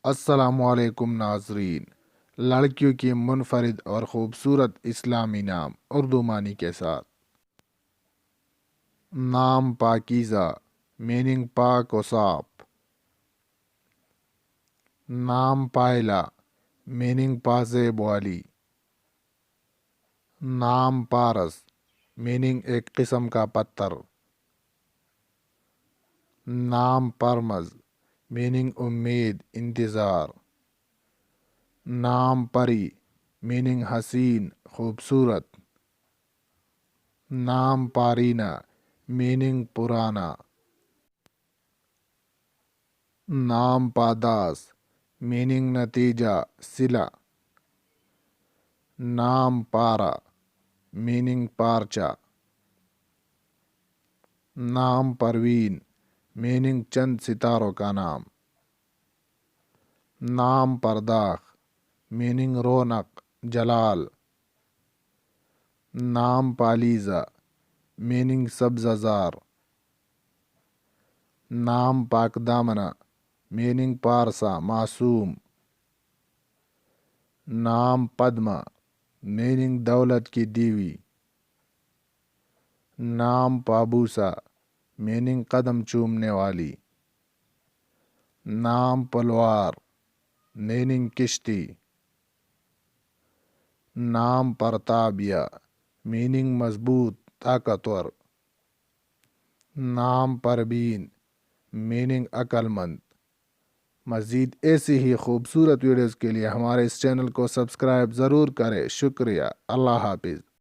السلام علیکم ناظرین۔ لڑکیوں کی منفرد اور خوبصورت اسلامی نام اردو معنی کے ساتھ۔ نام پاکیزہ، میننگ پاک و صاف۔ نام پائلا، میننگ پازیب والی۔ نام پارس، میننگ ایک قسم کا پتھر۔ نام پرمز، میننگ امید، انتظار۔ نام پری، میننگ حسین، خوبصورت۔ نام پارینا، میننگ پرانا۔ نام پاداس، میننگ نتیجہ، صلہ۔ نام پارا، میننگ پارچہ۔ نام پروین، میننگ چند ستاروں کا نام۔ نام پرداخ، میننگ رونق، جلال۔ نام پالیزہ، میننگ سبزہ زار۔ نام پاک دامنہ، میننگ پارسا، معصوم۔ نام پدما، میننگ دولت کی دیوی۔ نام پابوسا، میننگ قدم چومنے والی۔ نام پلوار، میننگ کشتی۔ نام پرتابیہ، میننگ مضبوط، طاقتور۔ نام پربین، میننگ عقل مند۔ مزید ایسی ہی خوبصورت ویڈیوز کے لیے ہمارے اس چینل کو سبسکرائب ضرور کریں۔ شکریہ۔ اللہ حافظ۔